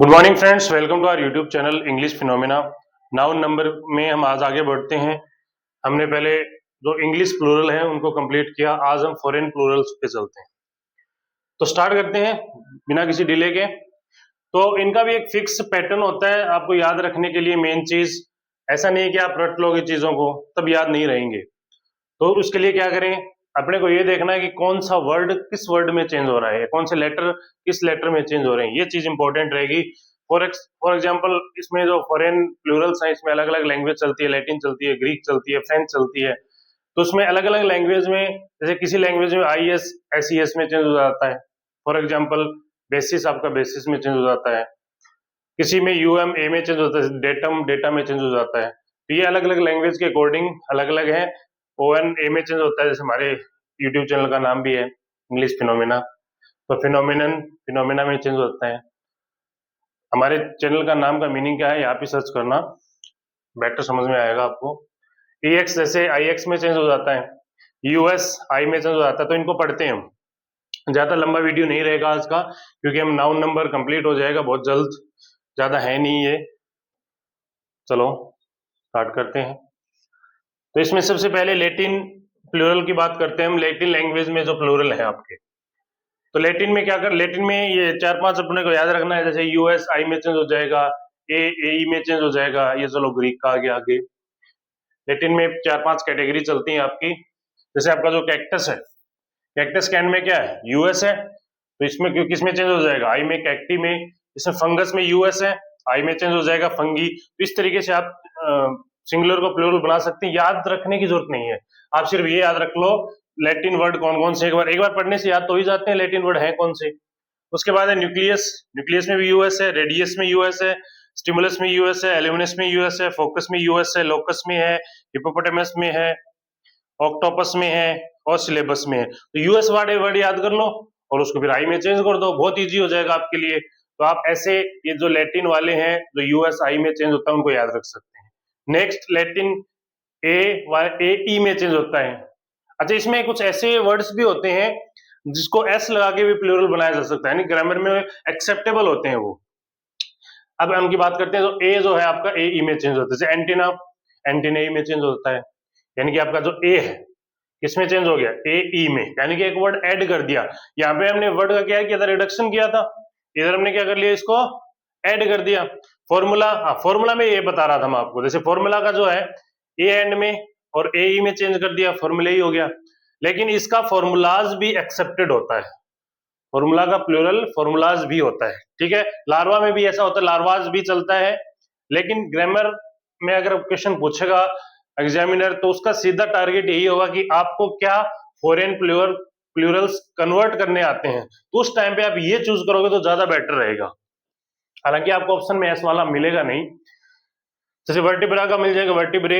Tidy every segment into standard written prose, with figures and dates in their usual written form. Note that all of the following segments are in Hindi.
Good morning friends, welcome to our YouTube channel English phenomena. Noun number में हम आज आगे बढ़ते हैं। हमने पहले जो इंग्लिश प्लूरल है उनको कंप्लीट किया, आज हम फॉरेन प्लूरल्स पे चलते हैं। तो स्टार्ट करते हैं बिना किसी डिले के। तो इनका भी एक फिक्स पैटर्न होता है आपको याद रखने के लिए। मेन चीज ऐसा नहीं है कि आप रट लोगे चीजों को तब याद नहीं रहेंगे। तो उसके लिए क्या करें, अपने को ये देखना है कि कौन सा वर्ड किस वर्ड में चेंज हो रहा है, कौन से लेटर किस लेटर में चेंज हो रहे हैं, ये चीज इंपॉर्टेंट रहेगी। फॉर एग्जांपल इसमें जो फॉरेन प्लूरल्स हैं इसमें अलग अलग लैंग्वेज चलती है, लैटिन चलती है, ग्रीक चलती है, फ्रेंच चलती है। तो उसमें अलग अलग लैंग्वेज में, जैसे किसी लैंग्वेज में I S S E S में चेंज हो जाता है। फॉर एग्जाम्पल बेसिस आपका बेसिस में चेंज हो जाता है, किसी में यूएम ए में चेंज होता है, डेटम डेटा में चेंज हो जाता है। तो ये अलग अलग लैंग्वेज के अकॉर्डिंग अलग अलग है। ओएन ए में चेंज होता है, जैसे हमारे यूट्यूब चैनल का नाम भी है इंग्लिश फिनोमेना। तो फिनोमिनन फिनोमेना में चेंज होता है। हमारे चैनल का नाम का मीनिंग क्या है यहाँ पे सर्च करना, बेटर समझ में आएगा आपको। ई एक्स जैसे आई एक्स में चेंज हो जाता है, यूएस आई में चेंज हो जाता है। तो इनको पढ़ते हैं हम। ज्यादा लंबा वीडियो नहीं रहेगा आज का, क्योंकि हम नाउन नंबर कंप्लीट हो जाएगा बहुत जल्द, ज्यादा है नहीं ये। चलो स्टार्ट करते हैं। तो इसमें सबसे पहले लैटिन प्लूरल की बात करते हैं हम। लैटिन लैंग्वेज में जो प्लूरल है आपके, तो लैटिन में क्या कर, लैटिन में ये चार पांच अपने को याद रखना है। जैसे यूएस आई में चेंज हो जाएगा, ए ई में चेंज हो जाएगा। ये चलो ग्रीक का आ गया आगे। लैटिन में चार पांच कैटेगरी चलती है आपकी। जैसे आपका जो कैक्टस है, कैक्टस के एंड में क्या है, यूएस है। तो इसमें क्यों किस में चेंज हो जाएगा, आई में, कैक्टी में। इसमें फंगस में यूएस है, आई में चेंज हो जाएगा फंगी। तो इस तरीके से आप सिंगुलर को प्लूरल बना सकते हैं। याद रखने की जरूरत नहीं है, आप सिर्फ ये याद रख लो लैटिन वर्ड कौन कौन से, एक बार पढ़ने से याद तो ही जाते हैं लैटिन वर्ड है कौन से। उसके बाद है न्यूक्लियस, न्यूक्लियस में भी यूएस है, रेडियस में यूएस है, स्टिमुलस में यूएस है, एल्यूमिनस में यूएस है, फोकस में यूएस है, लोकस में है, हिपोपोटामस में है, ऑक्टोपस में है और सिलेबस में है। तो यूएस वर्ड याद कर लो और उसको फिर आई में चेंज कर दो, बहुत इजी हो जाएगा आपके लिए। तो आप ऐसे ये जो लैटिन वाले हैं जो यूएस आई में चेंज होता है उनको याद रख सकते हैं। नेक्स्ट लैटिन ए ई में चेंज होता है। अच्छा, इसमें कुछ ऐसे वर्ड्स भी होते हैं जिसको एस लगा के भी प्लूरल बनाया जा सकता है, यानी ग्रामर में एक्सेप्टेबल होते हैं वो। अब हम की बात करते हैं, तो ए जो है आपका ए ई में चेंज होता है। जैसे एंटीना, एंटीना ई में चेंज होता है। यानी कि आपका जो ए है किसमें चेंज हो गया, ए ई में, यानी कि एक वर्ड ऐड कर दिया। यहाँ पे हमने वर्ड का क्या किया था, रिडक्शन किया था। इधर हमने क्या कर लिया, इसको ऐड कर दिया। फॉर्मूला, हाँ फॉर्मूला में ये बता रहा था मैं आपको। जैसे फॉर्मूला का जो है ए एंड में और ए ई में चेंज कर दिया, फॉर्मूला ही हो गया। लेकिन इसका फॉर्मूलाज भी एक्सेप्टेड होता है, फॉर्मूला का प्लूरल फॉर्मूलाज भी होता है, ठीक है। लार्वा में भी ऐसा होता है, लार्वाज भी चलता है। लेकिन ग्रामर में अगर क्वेश्चन पूछेगा एग्जामिनर, तो उसका सीधा टारगेट यही होगा कि आपको क्या फॉरेन प्लूरल्स कन्वर्ट करने आते हैं। तो उस टाइम पे आप ये चूज करोगे तो ज्यादा बेटर रहेगा। हालांकि आपको ऑप्शन में एस वाला मिलेगा नहीं। जैसे वर्टिब्रा का मिल जाएगा वर्टिब्रे,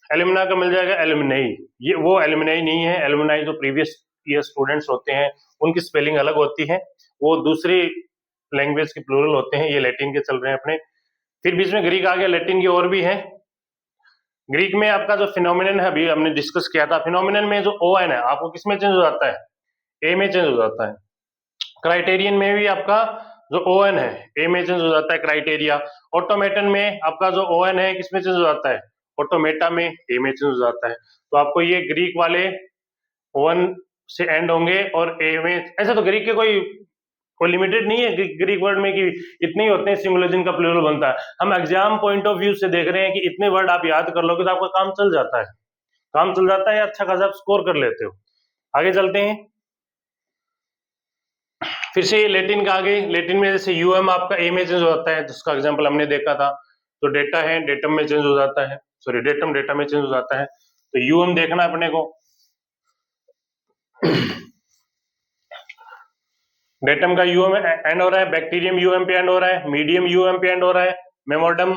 एलिमिना का मिल जाएगा एलिमिनाई। ये वो एलिमिनाई नहीं है, एलिमिनाई जो प्रीवियस ईयर स्टूडेंट्स होते हैं उनकी स्पेलिंग अलग होती है, वो दूसरी लैंग्वेज के प्लूरल होते हैं। ये लैटिन के चल रहे हैं अपने। फिर बीच में ग्रीक आ गया, लैटिन की और भी है। ग्रीक में आपका जो फिनोमिनन है अभी हमने डिस्कस किया था, फिनोमिनन में जो ओ एन है आपको किस में चेंज हो जाता है, ए में चेंज हो जाता है। क्राइटेरियन में भी आपका जो ओ एन है ए में चेंज हो जाता है, क्राइटेरिया। ऑटोमेटन में आपका जो ओ एन है किस में चेंज हो जाता है, ऑटोमेटा में ए में चेंज हो जाता है। तो आपको ये ग्रीक वाले वन से एंड होंगे और ए में। ऐसे तो ग्रीक के कोई लिमिटेड नहीं है ग्रीक वर्ड में कि इतने ही होते हैं सिंगुलर का प्लूरल बनता है। हम एग्जाम पॉइंट ऑफ व्यू से देख रहे हैं कि इतने वर्ड आप याद कर लोगे तो आपका काम चल जाता है, काम चल जाता है, अच्छा खासा आप स्कोर कर लेते हो। आगे चलते हैं। फिर से लैटिन का आगे, लैटिन में जैसे यूएम आपका ए में चेंज हो जाता है, जिसका एग्जांपल हमने देखा था। तो डेटा है, डेटम में चेंज हो जाता है, सॉरी डेटम डेटा में चेंज हो जाता है। तो यूएम देखना अपने को। डेटम का यूएम एंड हो रहा है, बैक्टीरियम यूएम पे एंड हो रहा है, मीडियम यूएम पे एंड हो रहा है, memorandum,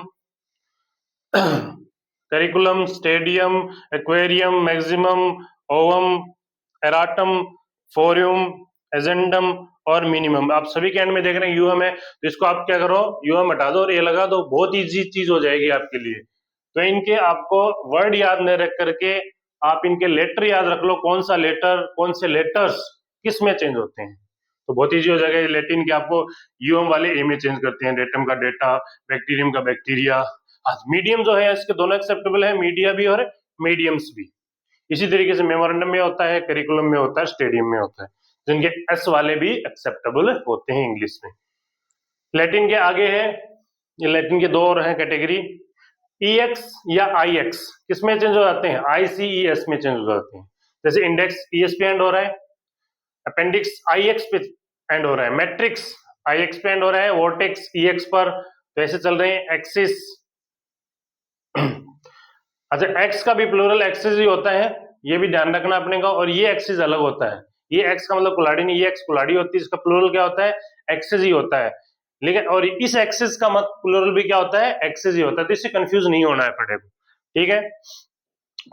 curriculum, stadium, aquarium, maximum, ovum, erratum, फोरियम, एजेंडम और मिनिमम। आप सभी के एंड में देख रहे हैं यूएम है, तो इसको आप क्या करो, यूएम हटा दो और ये लगा दो, बहुत इजी चीज हो जाएगी आपके लिए। तो इनके आपको वर्ड याद नहीं रख करके आप इनके लेटर याद रख लो, कौन सा लेटर, कौन से लेटर्स किस में चेंज होते हैं। तो बहुत ईजी हो जाएगा। लैटिन के आपको यूएम वाले ए में चेंज करते हैं, डेटम का डेटा, बैक्टीरियम का बैक्टीरिया। मीडियम जो है इसके दोनों एक्सेप्टेबल है, मीडिया भी और मीडियम्स भी। इसी तरीके से मेमोरेंडम में होता है, करिकुलम में होता है, स्टेडियम में होता है, जिनके एस वाले भी एक्सेप्टेबल होते हैं इंग्लिश में। लैटिन के आगे है, ये लैटिन के दो और हैं कैटेगरी, EX या IX, किसमें चेंज हो जाते हैं? ICES में चेंज हो जाते हैं। जैसे इंडेक्स ES पे एंड हो रहा है, अपेंडिक्स IX पे एंड हो रहा है, मैट्रिक्स IX पे एंड हो रहा है, वोर्टेक्स EX पर। तो ऐसे चल रहे हैं एक्सिस। अच्छा, एक्स का भी प्लूरल एक्सिस ही होता है, ये भी ध्यान रखना अपने का। और ये एक्सिस अलग होता है, ये एक्स का मतलब कुलाड़ी नहीं, ये एक्स कुलाड़ी होती है, इसका प्लूरल क्या होता है? एक्सिस ही होता है। लेकिन और इस एक्सिस का मत प्लूरल भी क्या होता है? एक्सिस ही होता है। तो इससे कंफ्यूज नहीं होना है पड़े को, ठीक है।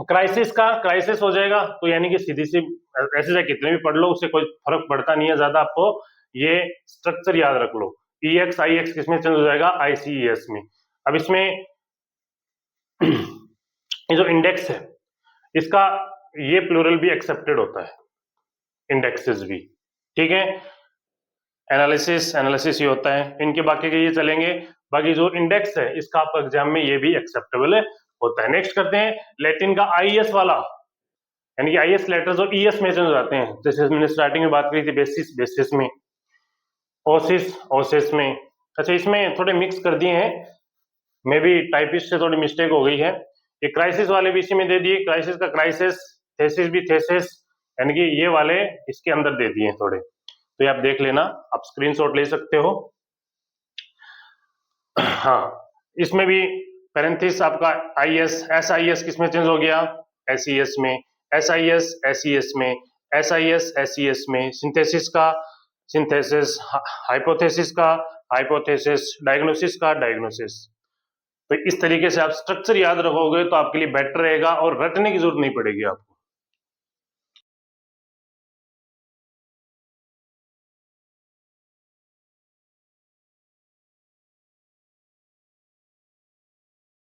क्राइसिस का क्राइसिस हो जाएगा, तो यानी कि सीधी सी ऐसे चाहे कितने भी पढ़ लो, उससे कोई फर्क पड़ता नहीं है ज्यादा। आपको ये स्ट्रक्चर याद रख लो, EX IX किसमें चेंज हो जाएगा? ICES में। अब इसमें ये जो इंडेक्स है इसका ये प्लूरल भी एक्सेप्टेड होता है, इंडेक्सेस भी, ठीक है। एनालिसिस एनालिसिस ही होता है, इनके बाकी के ये चलेंगे। बाकी जो इंडेक्स है इसका आपका एग्जाम में ये भी एक्सेप्टेबल होता है। नेक्स्ट करते हैं लैटिन का IES वाला, यानी कि IS लेटर्स और ES में चेंज हो जाते हैं। जैसे मैंने स्टार्टिंग में बात करी थी, बेसिस बेसिस में, ओसिस ओसिस में। अच्छा, इसमें थोड़े मिक्स कर दिए हैं, मे भी टाइपिस्ट से थोड़ी मिस्टेक हो गई है। ये क्राइसिस वाले भी इसी में दे दिए, क्राइसिस का क्राइसिस, थेसिस भी थेसिस, यानी कि ये वाले इसके अंदर दे दिए थोड़े। तो ये आप देख लेना, आप स्क्रीनशॉट ले सकते हो। हाँ, इसमें भी पैरेंथिस आपका IS SIS किसमें चेंज हो गया? SES में, SIS SES में, SIS SES में, सिंथेसिस का सिंथेसिस, हाइपोथेसिस का हाइपोथेसिस, डायग्नोसिस का डायग्नोसिस। तो इस तरीके से आप स्ट्रक्चर याद रखोगे तो आपके लिए बेटर रहेगा और रटने की जरूरत नहीं पड़ेगी आपको।